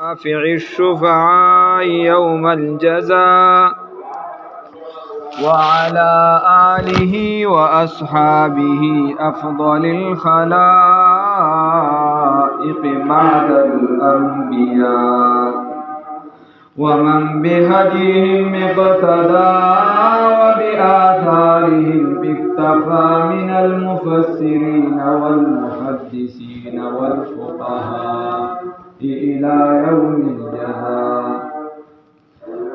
شافع الشفعاء يوم الجزاء وعلى آله وأصحابه أفضل الخلائق بعد الأنبياء ومن بهديهم اقتدى وبآثارهم اكتفى من المفسرين والمحدثين والفقهاء إلى يوم الجزاء.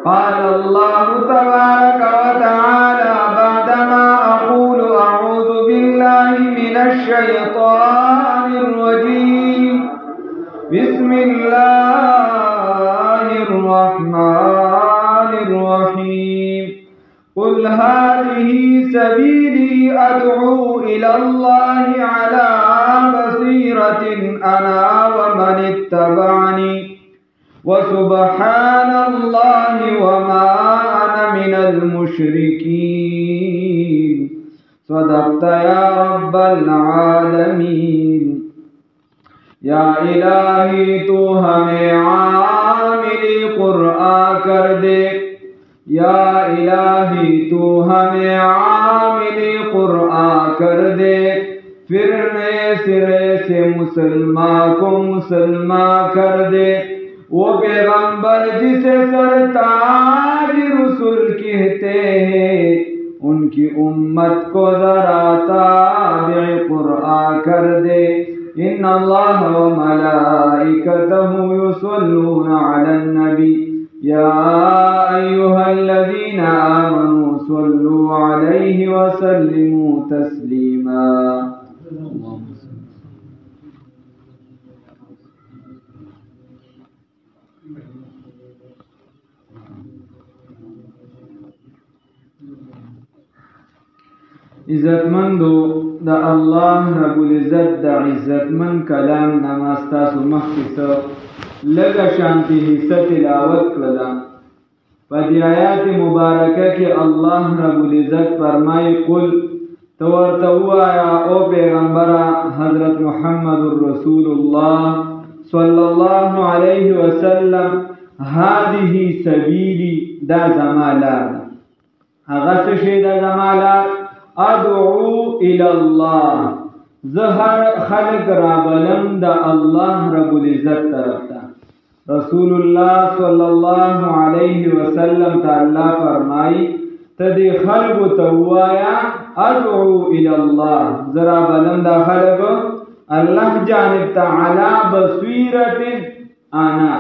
قال الله تبارك وتعالى بعدما أقول أعوذ بالله من الشيطان الرجيم بسم الله الرحمن الرحيم قل هذه سبيلي أدعو إلى الله على بصيرة أنا ومن اتبعني وسبحان الله وما أنا من المشركين. صدقت يا رب العالمين. या इलाही तू हमें आमिली कुरान कर दे, या इलाही तू हमें आमिली कुरान कर दे, फिर नए सिरे से मुसलमान को मुसलमान कर दे। वो पैगंबर जिसे सरताज रसूल कहते हैं उनकी उम्मत को जरा ताबे कुरान कर दे। إن الله وملائكته يصلون على النبي يا أيها الذين آمنوا صلوا عليه وسلموا تسليما. عزتمندو دا الله رب العزت دا عزتمند کلام نماستاسو مخصص لگا شانتی حصہ تلاوت کردہ پدی آیات مبارکہ کے اللہ رب العزت فرمائی قل تورتوا یا او پیغمبرہ حضرت محمد الرسول اللہ صلی اللہ علیہ وسلم هذه سبیلی دا زمالات اغس شید زمالات ادعو الى الله زهر خلق رابلم دا الله رب العزت طرفتا. رسول اللہ صلی اللہ علیہ وسلم تا اللہ فرمائی تدی خلق توایا ادعو الى الله زرابلم دا خلق اللہ جانب تعالی بصیرت آنا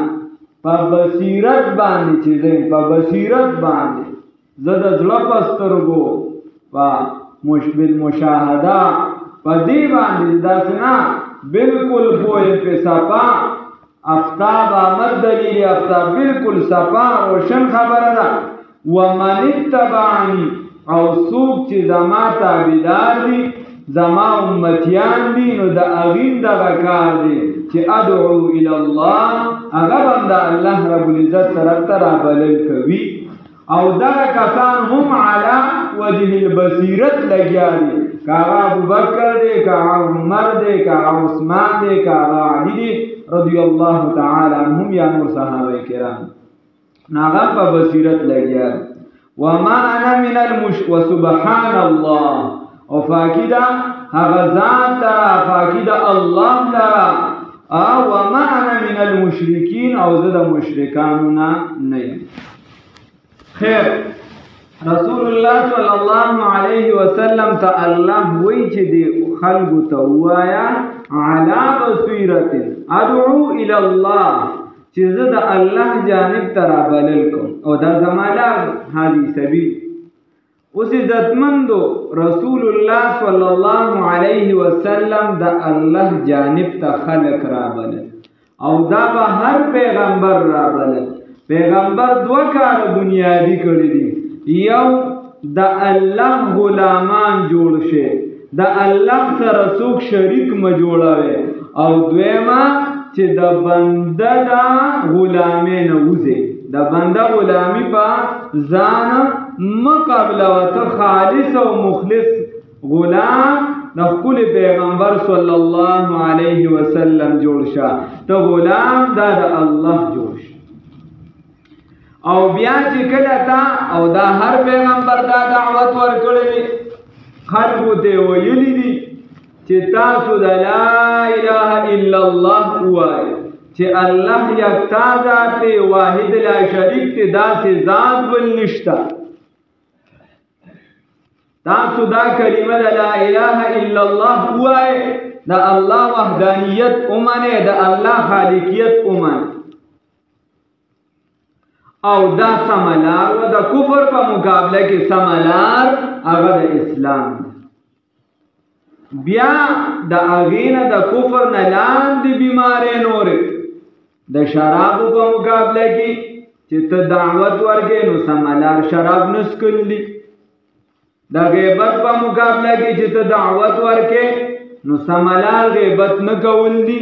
پا بصیرت باندی چیزیں پا بصیرت باندی زد ازلپسترگو و بالمشاهده پدی باندې داسنا بالکل پوهه په صفا افتاب آمد دلیل افتاب بالکل صفا روشن خبره ده. ومن اتبعنی او سوق چې زما تابعدار دي زما امتیان دي نو د اغین دغه کار دي چې ادعو الی الله هغه بنده الله رب العزت طرف ته رابلل کوي او دا کسان هم علا وجه البصیرت لگیا دی. کاغا ابو بکر دے، کاغا عمر دے، کاغا عثمان دے، کاغا علی دے رضی اللہ تعالی عنہم یا نور صحابہ کرام ناغا پا بصیرت لگیا دی. وما انا من وسبحان اللہ او فاکدہ حغزان ترا فاکدہ اللہ ترا وما انا من المشرکین او زد مشرکانونا نیم. خیر رسول اللہ صلی اللہ علیہ وسلم تا اللہ وی چی دی خلق توایا علا بصیرت ادعو الى اللہ چی زد اللہ جانب ترا بللکم او دا زمالا حالی سبیل اس عزتمندو رسول اللہ صلی اللہ علیہ وسلم دا اللہ جانب تا خلق را بلل او دا با ہر پیغمبر را بلل. پیغمبر دو کار بنیادی کړی دي. یو د الله غلامان جوړ شه د الله سره څوک شریک م جوړوي او دویمه چې د بنده د غلامۍ نه وځي د بنده غلامي په ځان مقابله وته خالص او مخلص غلام د خپل پیغمبر صلی الله علیه وسلم جوړ شه، ته غلام دا د الله جوړ شه. او بیا چې کله تا او دا هر پیغمبر دا دعوت ورکړي خلکو ته ویلي دي چې تاسو د لا اله الا الله وایي چې الله یکتا ذات دی، واحد لا شریک دی، داسې ذات بل نشته. تاسو دا کلمه د لا اله الا الله وایي، د الله وحدانیت ومنئ، د الله خالقیت ومنئ، او دا سملار و د کفر په مقابله کې سملار هغه د اسلام دی. بیا د هغې نه د کفر نه لاندې بیمارۍ نورې د شرابو په مقابله کې چې ته دعوت ورکې نو سملار شراب نه څښل دي. د غیبت په مقابله کې چې ته دعوت ورکې نو سملار غیبت نه کول دي.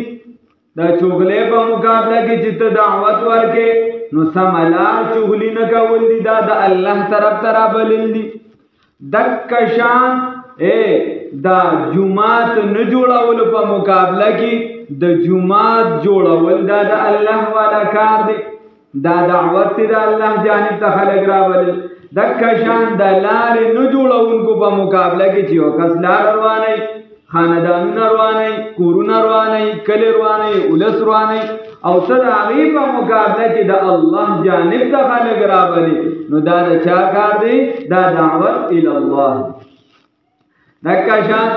د چغلې په مقابله کې چې ته دعوت ورکې نو سملار چغلی نه کول دي. دا د الله طرف ته رابلل دي. دکه شان دا جماعت نه جوړولو په مقابله کې د جماعت جوړول دا د الله والا کار دی. دا دعوت دی د الله جانب ته خلک راولل. دکه شان د لارې نه جوړونکو په مقابله کې چې یو کس لار روانوي، خاندانونه روانوي، کورونه روانوي، کلي روانوي، ولس روانوي، او ته د هغې په مقابله کې د الله جانب ته خلک راولي، نو دا د چا کار دی؟ دا دعوت الله. دکه شان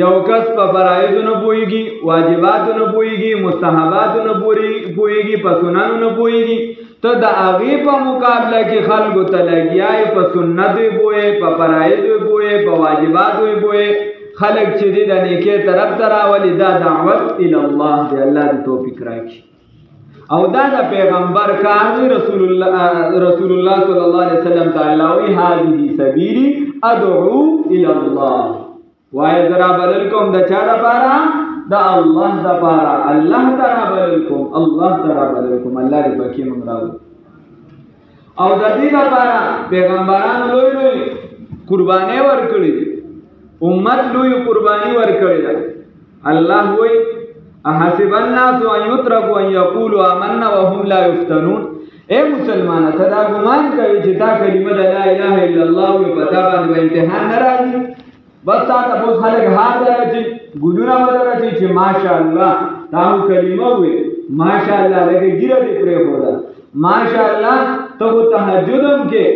یو کس په فرایضو نه پوهېږي، واجباتو نه پوهېږي، مستحباتو نه پوهېږي، په سننو نه پوهېږي، ته د هغې په مقابله کې خلکو ته لګیا یې، په سنتو یې پوهې، په فرایضو یې پوهې، په واجباتو یې پوهې، خلک چې دي د نیکۍ طرف ته راولي. دا دعوت الله دی. الله دې توفیق راکړي. او دا د پیغمبر کار دی. رسول الله صلی الله علیه وسلم تعالی وی هذه سبیلی ادعو الی الله. وای زرا بلل کوم د چا لپاره؟ د الله لپاره. الله تعالی بلل کوم، الله تعالی بلل کوم. الله دې پکې موږ راوړي. او د دې لپاره پیغمبرانو لوی لوی قرباني ورکړي، امت لوی قرباني ورکړي. الله وی احسب الناس ان يتركوا ان يقولوا آمنا وهم لا يفتنون. اے مسلمان ته دا ګمان کوي چې دا کلمه د لا اله الا الله وي په تا باندې امتحان نه راځي؟ بس تا ته اوس خلک هار درچي، ګلونه به درچي چې ماشاءالله دا کلمه وي، ماشاءالله لکه ګیره دې پرېښوده، ماشاءالله ته خو تهجد هم کې،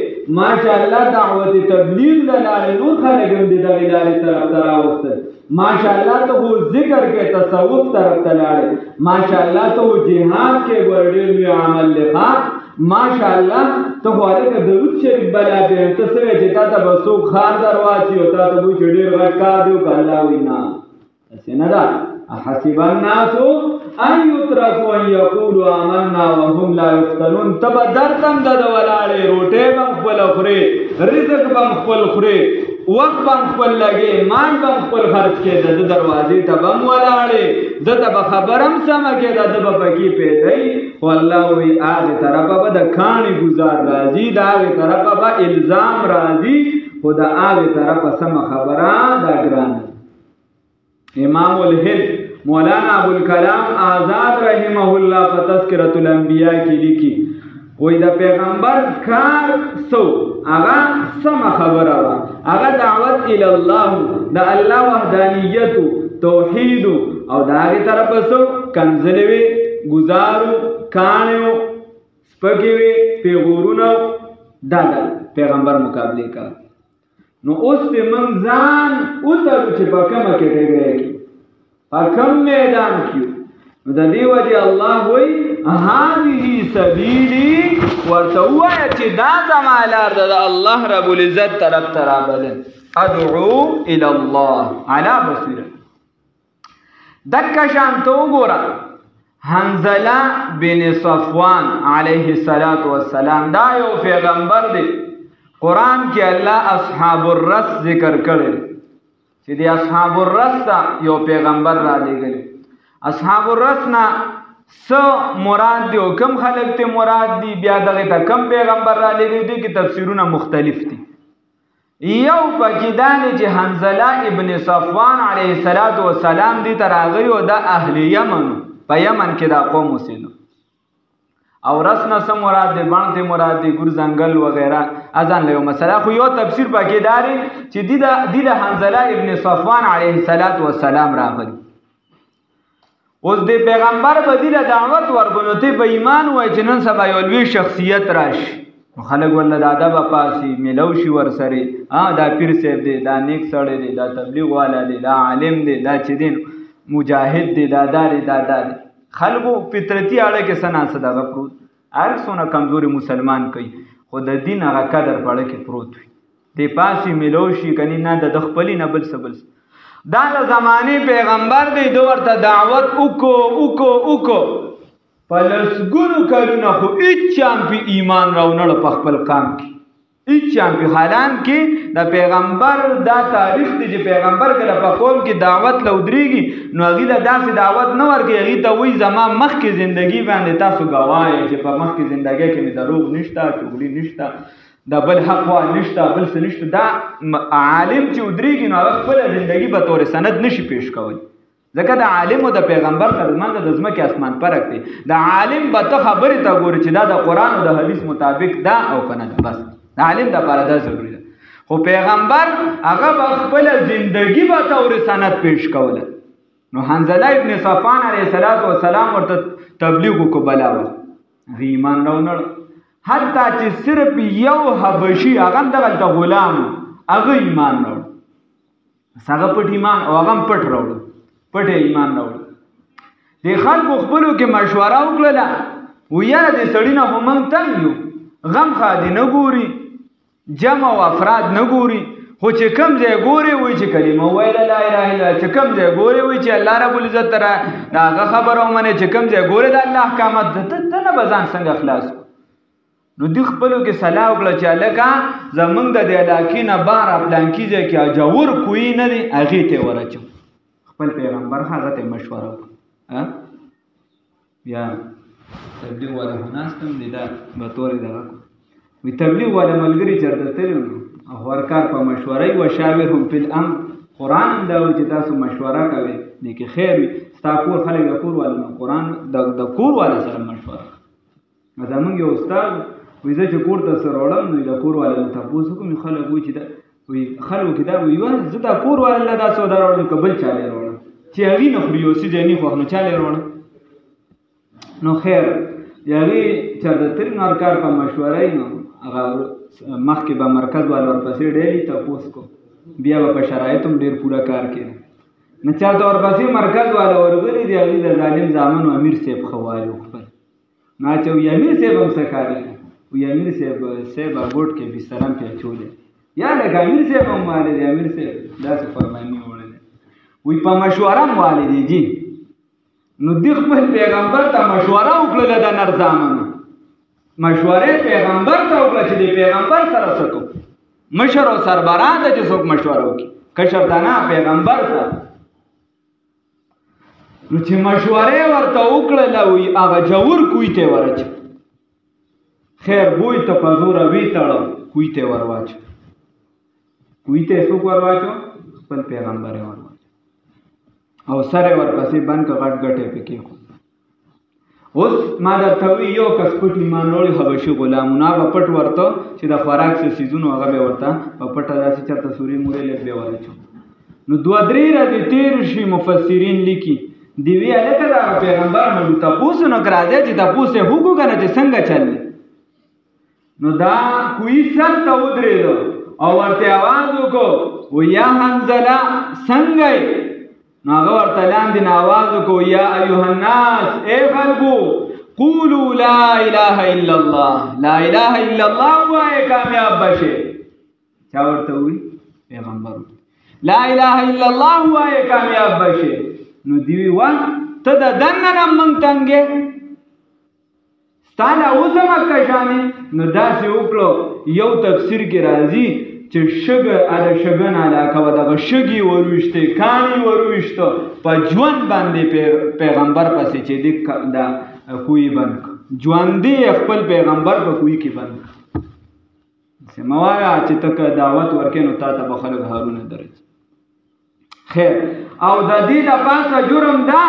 ماشاءالله دعوت تبلیغ د لارې نور خلک هم دې دغې لارې طرف ته راوستل، ماشاءالله ته خو ذکر کې تصوف طرف ته لاړې، ماشاءالله ته خو جهاد کې ګوره ډېر لوی عمل دی، ماشاءالله ته خو هلکه درود شریف بلا بیم ته څه وایې چې تا ته به څوک خار در واچي او تا ته به وایي چې ډېر غټ کار دی که الله وایي نه، داسې نه ده. احسب الناس ان يتركوا ان يقولوا آمنا وهم لا يفتنون. ته به درد هم د ولاړې، روټۍ به هم خپله خورې، رزق به هم خپل خورې، وخت به هم خپل لګې، مال به هم خپل خرڅ کې، د ده دروازې ته به هم ولاړې، ده ته به خبر هم سمه کېده، ده به پکې پیدی. خو الله وایي هغې طرفه به د کاڼي ګزار راځي، د هغې طرفه به الزام راځي، خو د هغې طرفه سمه خبره دا ګرانه. امام الهند مولانا ابوالکلام آزاد رحمه الله په تذکرة الانبیاء کې لیکي، وایي د پیغمبر کار سو هغه سمه خبره وه، هغه دعوت الی الله، د الله وحدانیتو، توحیدو، او د هغې طرفه سو کنځلې وې، ګزارو، کاڼې و، سپکې وې، پیغورونه، دا د پیغمبر مقابلې کار. نو اوس دې موږ ځان وتړو چې په کومه کټګرۍ کې، په کوم میدان کې. نو د دې وجې الله وایي هذه سبیلي، ورته ووایه چې دا زما لار ده، د الله رب العزت طرف ته رابلل. ادعو الی الله علی بصیرة. دکه شان ته وګوره حنظله بن صفوان علیه السلام، دا یو پیغمبر دی. قرآن کې الله اصحاب الرس ذکر کړی چې د اصحاب الرس ته یو پیغمبر را لېږلی. اصحاب الرس نه څه مراد دی او کم خلک ته مراد دي، بیا دغې ته کم پیغمبر را لېږلی دی کې تفسیرونه مختلف دي. یو پکې دا دی چې حنظله ابن صفوان علیه السلام دې ته راغلی و دا اهل یمن په یمن کې دا قوم اوسېدو او رس نه څه مراد دی بڼ ته مراد دی ګور ځنګل وغیره اذان له مسله خو یو تفسیر پکې دا دی چې دې د حنظله ابن صفوان علیه السلام راغلی اوس د پیغمبر په دې دعوت ورکړو ته په ایمان وای چې نن سبا یو لوی شخصیت راشي خلک ولله د ادب پاسي ملوشي ورسره دا پیر صاحب دی دا نیک سړی دی دا تبلیغ والا دی دا عالم دی دا چې دین مجاهد دی دا دار خلکو فطرتي اړه کې سنا صدقه پروت هر څونه کمزوري مسلمان کوي خو د دین هغه قدر پړه کې پروت وي د پاسي ملوشي کني نه د خپل نه بل سبل دا د زمانه پیغمبر دی دوه ورته دعوت وکړو پلسګونو کلونه خو اچام په ایمان راونړ په خپل کام کې اچام په حالان کې د پیغمبر دا تاریخ دی چې پیغمبر کله په قوم کې دعوت لودريږي نو هغه د داسې دعوت نه ورکړي هغه ته وایي زما مخ کې ژوندۍ باندې تاسو گواهی چې په مخ کې ژوندۍ کې مې دروغ نشته چغلي نشته دا بل حق وا نشته بل څه نشته دا عالم چې ودريږي نو خپل ژوندۍ به تور سند نشي پیش کوي ځکه د عالم او د پیغمبر ترمنځ د ځمکې اسمان فرق دی د عالم به ته خبرې ته ګوري چې دا د قرآن او د حدیث مطابق دا او کنه ده بس د عالم دپاره دا ضروري ده خو پیغمبر هغه به خپله زندګي به تور سند پیش کوله نو حنظله ابن صفوان علیه السلام ورته تبلیغ وکړو بلاوه هغه ایمان راونړ حتی چې صرف یو حبشي هغه هم دغلته غلام هغه ایمان راوړ هغه پټ ایمان او هغه هم پټ راوړ پټ ایمان راوړ د خلکو خپلو کې مشوره وکړله ویاره د سړي نه خو موږ تنګ یو غم خادي نه ګوري جمع او افراد نه ګوري خو چې کم ځای ګوري وایي چې کلمه ویله لا اله الا چې کم ځای ګوري وایي چې الله رب العزت ته د هغه خبره ومنې چې کم ځای ګوري د الله احکامات ته نه به ځان څنګه خلاص نو دوی خپلو کې صلاح وکړه چې هلکه زمونږ د دې علاقې نه بهر پلانکي ځای کې اجور کوی نه دی هغې ته یې ورچو خپل پیغمبر هغه ته مشوره وکړه بیا تبلیغ والا خو ناست هم دی دا به تورې دغه وي تبلیغ والا ملګري چېرته تللي نو او هر کار په مشوره وي وشاورهم فی الامر قرآن هم دا وایي چې تاسو مشوره کوئ دې کې خیر وي ستا کور خلک د کور والا نه قرآن د کور والا سره مشوره کوي زمونږ یو استاد وایي زه چې کور ته څه راوړم نو د کور والا نه تپوس وکړم خلک وایي چې دا وی خلکو کې دا وی زه دا کور والا دا سودا راوړم که بل چا لی راوړم چې هغې نه خوري یو څیز یې نه خوښ نو چا لی راوړم نو خیر د هغې چېرته تللي نو هر کار په مشوره یې نو هغه مخکې به مرکز والا ورپسې ډېرې تپوس کو بیا به په شرایطو هم ډېر پوره کار کوي نو چېرته ورپسې مرکز والا ورغلي د هغې د ظالم زامن و امیر صاحب ښه والي خپل نو چې وي امیر صاحب هم څه کار وي امیر صاحب ګوټ کې بستر هم پې اچولی یا لکه امیر صاحب هم والی دی امیر صاحب داسې فرمایي وړلی وی په مشوره هم والی دی جي نو دی خپل پیغمبر ته مشوره وکړله د نر زامنو مشورې پیغمبر ته وکړه چې د پیغمبر سره څه کوو مشر او سربراه ته چې څوک مشوره وکړي کشر ته نه پیغمبر ته نو چې مشورې ورته وکړله وی هغه جور کوی ته ورچ خیر بوی ته په زوره وی تړه کوی ته ورواچو کوی ته څوک ورواچو خپل پیغمبر یې ورواچو او سره ورپسې بند که غټ ګټې پکې خو اوس ما درته وي یو کس پټ ایمان راوړي حبشي غلامونه هغه پټ ورته چې د خوراک څه څیزونه هغه به ورته په پټه داسې چېرته سورې مورې لږ به ورچو نو دوه درې ورځې تېر شي مفسرین لیکي دی وی هلکه دغه پیغمبر مو تپوس نو که راځی چې تپوس یې وکړو که نه چې څنګه چل دی نو دا کوی سر ته ودرېدو او ورته آواز وکړو و یا حنظله څنګه یې نو هغه ورته لاندې نه آواز وکړو یا ایها الناس ای خلکو قولوا لا اله الا الله لا اله الا الله وایې کامیاب بشې چا ورته ووایي پیغمبر لا اله الا الله وایې کامیاب بشې نو دی وی وا ته د دننه نه موږ تنګې ستا له اوسه مکه شانې نو داسې وکړو یو تفسیر کې راځي چې شګه د شګه نه علاقه وه دغه شګې ورویشتې کاڼي ورویشته په ژوند باندې پیغمبر پسې چې دی دا کوی بند ژوندې خپل پیغمبر په کوی کې بند موایا چې تک دعوت ورکې نو تا ته به خلک هارونه درځي. خیر او د دې د پاسه جرم دا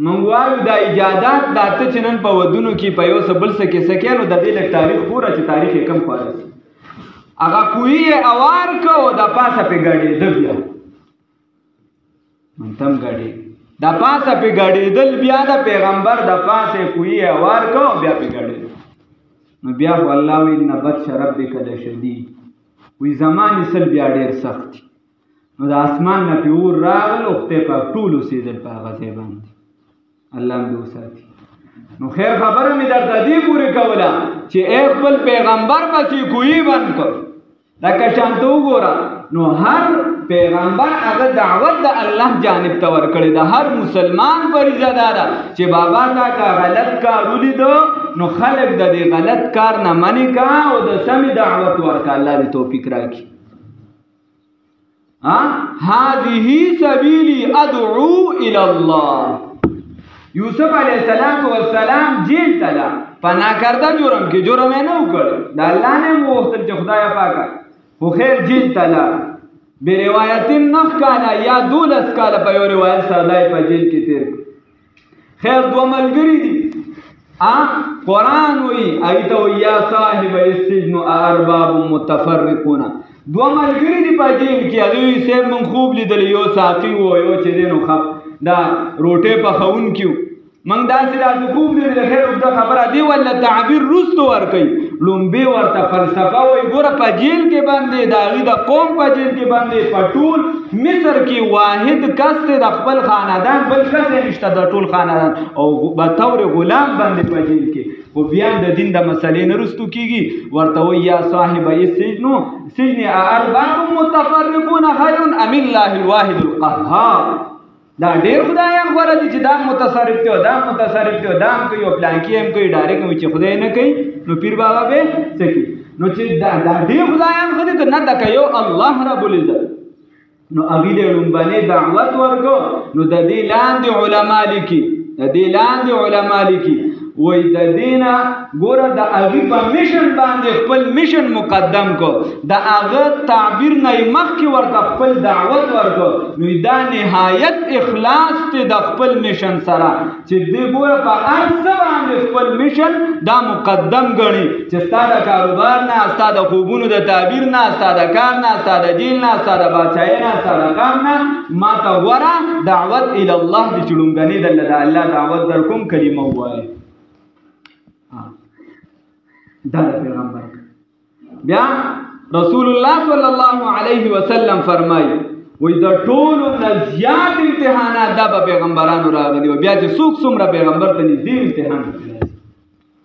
مونږ وایو د ایجادات دا ته چې نن په ودونو کې په یو څه بل څه کې سکې نو د دې لږ تاریخ پوره چې تاریخ یې کم خواره شي. هغه کوی یې اوار که او د پاسه پې ګډېده بیا منتم ګډې د پاسه پې ګډېدل بیا د پیغمبر د پاسه کوی یې اوار که او بیا پې ګډېدل نو بیا خو الله وایي ان بطش ربک لشدید وایي زما نیسل بیا ډېر سخت دي. نو د اسمان نه پې اور راغل او خدای پاک ټول اوسېدل په هغه ځای باندې الله هم دې وساتي. نو خیر خبره مې درته دې پورې کوله چې ای خپل پیغمبر پسې کوی بند کړ. لکه شانته وګوره نو هر پیغمبر هغه دعوت د الله جانب ته ورکړې ده. هر مسلمان فریضه دا ده چې بابا تا کا غلط کار ولیدو نو خلک د دې غلط کار نه منې کا او د سمې دعوت ورکړه. الله دې توفیق راکړي. هذه سبیلی ادعو الی الله. یوسف علیہ السلام جیل تلا پناه کرده جرم کې جرم یې نه وکړ د الله نه وغوښتل چې خدای پاکه خو خیر جیل تلا بې روایتین 9 کاله یا 12 کاله په یو روایت سره دی په جیل کې تیر خیر دوه ملګري دي قرآن وایي هغې ته وایي یا صاحب السجن ارباب متفرقون. دوه ملګري دي په جیل کې هغې وایي صاحب موږ خوب لیدلی یو ساقي و یو چې دی نو دا روټۍ پخوونکي و موږ داسې خوب لیدلی. خیر اوږده خبره دی ولا تعبیر وروستو ورکوي لومبې ورته فلسفه وایي. ګوره په جیل کې باندې د هغې د قوم په جیل کې باندې په ټول مصر کې واحد کس دی د خپل خاندان بل کس یې نشته د ټول خاندان او بطور غلام باندې په جیل کې خو بیا د دین د مسلې نه رستو کېږي ورته وایي یا صاحب السجن ارباب متفرقون خیر ام الله الواحد القهار. دا ډېر خدایان غوره دي چې دا متصرف دی او دا متصرف دی او دا هم کوي او پلانکي هم کوي ډایرکټ هم چې خدای نه کوي نو پیر بابا به څه کوي. نو چې دا ډېر خدایان خو دې که نه دا کوي الله رب العزت نو هغې له لومبنۍ دعوت ورکړو. نو د دې لاندې علما لیکي وای د دینه ګوره د هغې په میشن باندې خپل میشن مقدم کو د هغه تعبیر نه یې مخکې ورته خپل دعوت ورکړو. نو دا نهایت اخلاص دی د خپل میشن سره چې دې ګوره په هر څه باندې خپل میشن دا مقدم ګڼي چې ستا د کاروبار نه ستا د خوبونو د تعبیر نه ستا د کار نه ستا د جیل نه ستا د بادشاهۍ نه ستا د کار نه ما ته غوره دعوت الی الله دي چې لومګنې دله د الله دعوت در کوم کلمه ووایه. دا د پیغمبر بیا رسول الله صلی الله علیه وسلم فرمایي وای د ټولو نه زیات امتحانات دا به پیغمبرانو راغلي او بیا چې څوک څومره پیغمبر ته نږدې امتحان کوي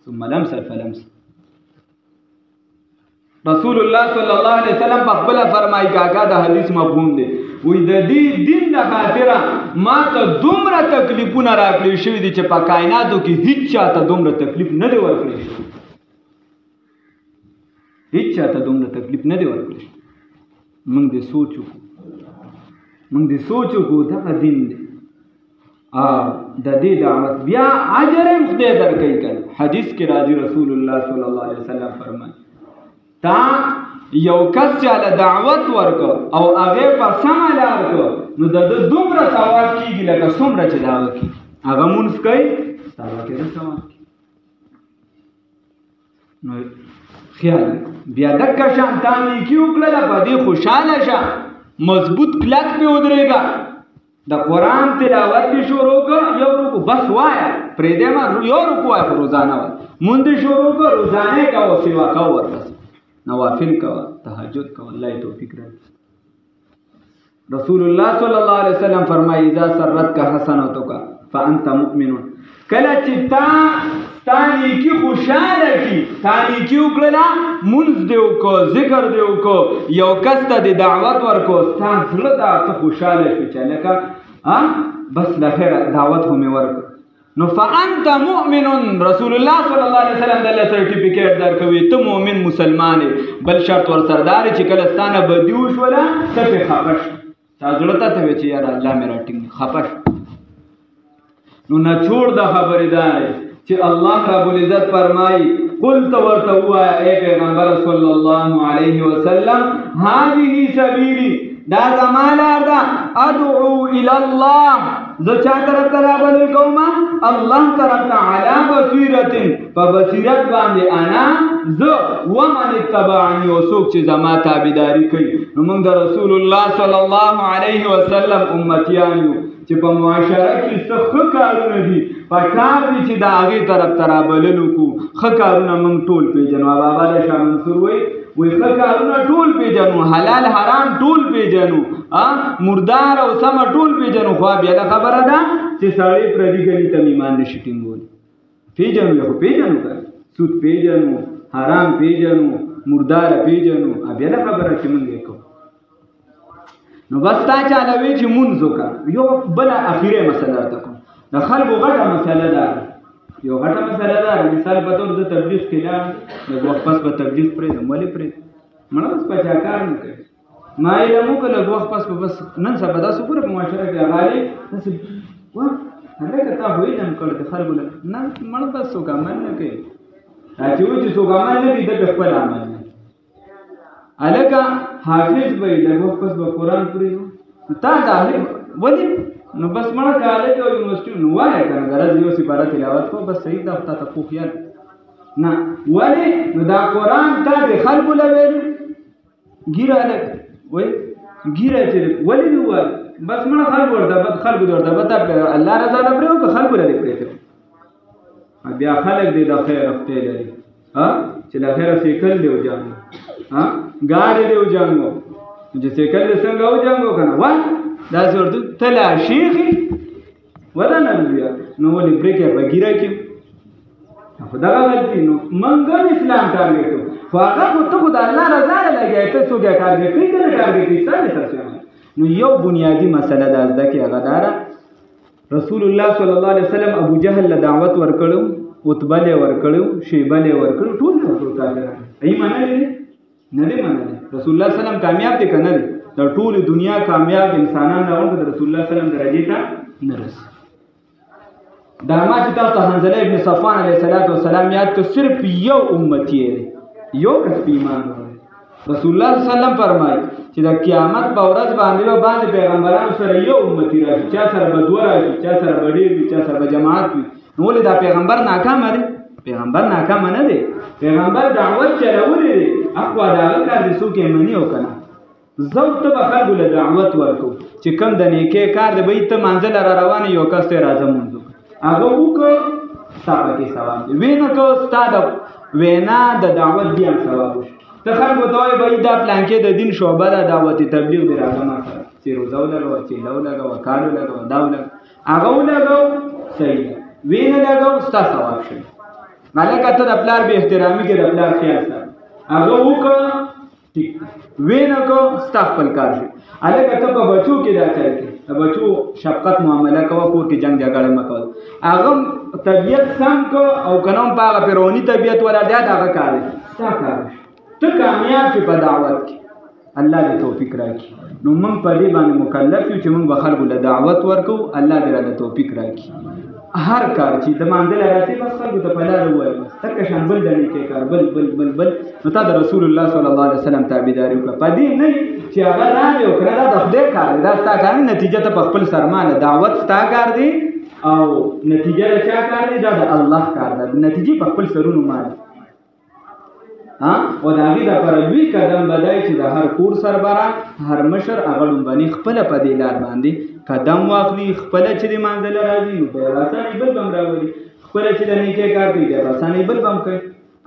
ثم لمس فلمس. رسول الله صلی الله علیه وسلم په خپل فرمایي کاکا د حدیث مفهوم دی وای د دې دین د خاطره ما ته دومره تکلیفونه راکړي شوي دي چې په کائناتو کې هیڅ چاته دومره تکلیف نه دی ورکړی شوی. هیڅ چاته دومره تکلیف نه دی ورکړی. موږ دې سوچ وکړو دغه دین دی د دې دعوت بیا اجر هم خدای درکوي که حدیث کې راځي رسول الله صلی الله علیه وسلم فرمایي تا یو کس چاله دعوت ورکړ او هغې په سمه لار کړ نو د ده دومره ثواب کېږي لکه څومره چې د هغه کېږي. هغه مونځ کوي ستا به کې ثواب کېږي. نو خیال بیا دکه شان تا نیکي وکړله په دې خوشحاله شه مضبوط کلک پې ودرېږه. د قرآن تلاوت دې شروع کړه یو رکو بس وایه پرېږدی مه یو رکو وایه خو روزانه وایه مونځ دې شروع کړه روزانه یې کوه سوا کوه ورپسې نوافل کوه تهجد کوه الله یې توفیق راکړي. رسول الله صلی الله علیه وسلم فرمایي اذا سرتک حسنتک فانت مؤمن. کله چې تا نیکي خوشحاله کړي تا نیکي وکړله مونځ دې وکړو ذکر دې وکړو یو کس ته دې دعوت ورکړو ستا زړه ته ته خوشحاله شو چې لکه بس له خیره دعوت خو مې ورکړ نو فانت مؤمن. رسول الله صلی الله علیه وسلم دله سرټیفیکیټ درکوي ته مؤمن مسلمان یې. بل شرط ورسره دا دی چې کله ستا نه بدي وشوله ته پرې خفه شه تا زړه ته وایې چې یاره الله مې راټینګ خفه شه. نو نچوړ د خبرې دا دی چې الله رب العزت فرمایي قلت ورتوا اے پیغمبر صلی الله علیه وسلم هذه سبیلی دا زمالار دا ادعو الى الله زه چا طرف ته رابلل کوم الله طرف ته علی بصیرت په بصیرت باندې انا زه ومن اتبعني او څوک چې زما تابعداري کوي نو موږ د رسول الله صلی الله علیه وسلم امتیان یو چې په معاشره کې څه ښه کارونه دي پکار دي چې د هغې طرف ته رابللو کو ښه کارونه موږ ټول پېژنو بابا د شاه منصور وایي ښه کارونه ټول پېژنو حلال حرام ټول پېژنو مردار او سمه ټول پېژنو خو بیا دا خبره ده چې سړی پردي ګني ته ایمان نشي ټینګولی پېژنو یې خو پېژنو که سود پېژنو حرام پېژنو مرداره پېژنو بیا دا خبره چې موږ یې کوو نو بس تا چاله وی چې مونځ وکړه یو بله اخیره مسله درته کوم د خلکو غټه مسله ده یو غټه مسله ده مثال په طور د تبلیغ کې لاړم لږ وخت پس به تبلیغ پرېږدم ولې پرېږدم مړه اوس په چا کار نه کوي ما یې علم وکړه لږ وخت پس به بس نن سبا داسې ګوره په معاشره کې غالي داسې وا هلکه تا خو علم کړ د خلکو نه مړه بس څوک عمل نه کوي دا چې وایي چې څوک عمل نه کوي د خپل عمل نه هلکه حافظ به لږ وخت پس به قرآن پرېږدو تا دا ولې نو بس مړه کالج او یونیورسټي نو وایه که نه غرض یو سپاره تلاوت کو بس صحیح ده تا ته پوه خیال نه ولې نو دا قرآن تا د خلکو له ویلو ګیره هلک وایي ګیره چې ولې دې ووایه بس مړه خلکو ورته بد خلکو دې ورته بد الله رضا نه پرېږدو که خلکو له دې پرېږدو بیا خلک دې د خیر هفتې لري چې له خیره سیکل دې وجانګو ګاډې دې وجانګو چې سیکل دې څنګه وجانګو که نه وا داسې ورته تلا شیخي ولا نه بیا نو ولې بریکر به ګیره کړي خو دغه غلطي نو موږ اسلام ټارګېټ کوو خو هغه خو ته خو د الله رضا نه لګیا ته څوک یې ټارګېټ کوي که نه ټارګېټ کوي ستا دې ترڅ نو یو بنیادي مسله دا زده کړي هغه دا ده رسول الله صلی الله علیه وسلم ابو جهل له دعوت ورکړو عتبه له ورکړو شیبه له ورکړو ټول ورکړو کافرانو ای منلې نه دې منلې رسول الله صلی الله علیه وسلم کامیاب دي که نه دي د ټول دنیا کامیاب انسانان راوړل د رسول الله صلی الله علیه وسلم درجه ته نه رسي دا ما چې تاسو حنظله ابن صفوان علیه السلام یاد کړ صرف یو امتی دی یو کس په ایمان راوړی رسول الله صلی الله علیه وسلم فرمایي چې د قیامت په ورځ باندې پیغمبرانو سره یو امتی راشي چا سره به دوه راشي چا سره به ډېر وي چا سره به جماعت وي نو ولې دا پیغمبر ناکامه دی پیغمبر ناکامه نه دی پیغمبر دعوت چلولی دی اخوا د هغه کار دې څوک یې مني او که نه زوج ته به خلکو له دعوت ورکو چې کوم د نیکۍ کار دی به ته مانځه له را روانې یو کس ته راځه مونځ وکړه هغه وکړه ستا پکې ثواب دی ویې نه که ستا د وینا د دعوت بیا هم ثواب وشي ته خلکو ته وایې به دا پلانکې د دین شعبه ده دعوت تبلیغ دی راځه ما سره چې روزه ولګوه چیله ولګوه کال ولګوه دا ولګوه هغه ولګوه صحیح ده ویې نه لګوه ستا ثواب شي مالکه ته د پلار بې احترامي کې د پلار خیال سره هغه وکړه ٹھیک وینا کو ستا خپل کار شي هلکه ته په بچو کې دا چل کې د بچو شفقت معامله کوه کور کې جنګ جګړه مه کوه هغه طبیعت سم کو او که نه هم په هغه فرعوني طبیعت والا دی د هغه کار دی ستا کار ته کامیاب شي په دعوت کې الله دې توفیق راکړي نو موږ په دې باندې مکلف یو چې موږ به خلکو له دعوت ورکو الله دې راله توفیق راکړي هر کار چې د مانځله راځي بس خلکو ته په لاره ووایي بس تکه شان بل د نیکۍ کار بل بل بل بل نو تا د رسول الله صلی الله علیه وسلم تابعداري وکړه په دې نه چې هغه راغی او کړه دا د خدای کار دی دا ستا کار دی نتیجه ته په خپل سرمانه دعوت ستا کار دی او نتیجه د چا کار دی دا د الله کار دی نتیجې په خپل سرونو مال او د هغې دپاره لوی قدم به دی چې د هر کور سربره هر مشر هغه لومبني خپله په دې لار باندې قدم واخلي خپله چې د مانځله راځي نو په اسانۍ بل به هم راولي خپله چې د نیکۍ کار کوي بیا په اسانۍ بل به هم کوي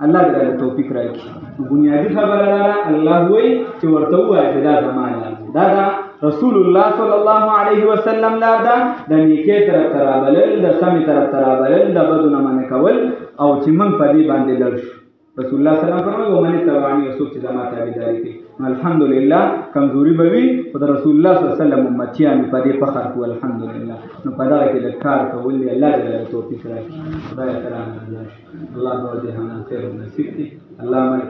الله دې راله توفیق راکړي بنیادي خبره ده الله وایي چې ورته ووایه چې دا زما لار دا د رسول الله صلی الله علیه وسلم لار ده د نیکۍ طرف ته رابلل د سمې طرف ته رابلل د بدو نه منع کول او چې موږ په دې باندې لړ شو رسول الله صلی الله علیه وسلم ومن اتبعني څوک چې زما تابعداري کوي الحمدلله کمزوري به وي خو د رسول الله صلی الله علیه وسلم امتیان په دې فخر کوو الحمدلله نو په دغه کې د کار کول دی الله دې توفیق راکړي خدای تعالی الله به دې هم خیر نصیب کړي الله مالک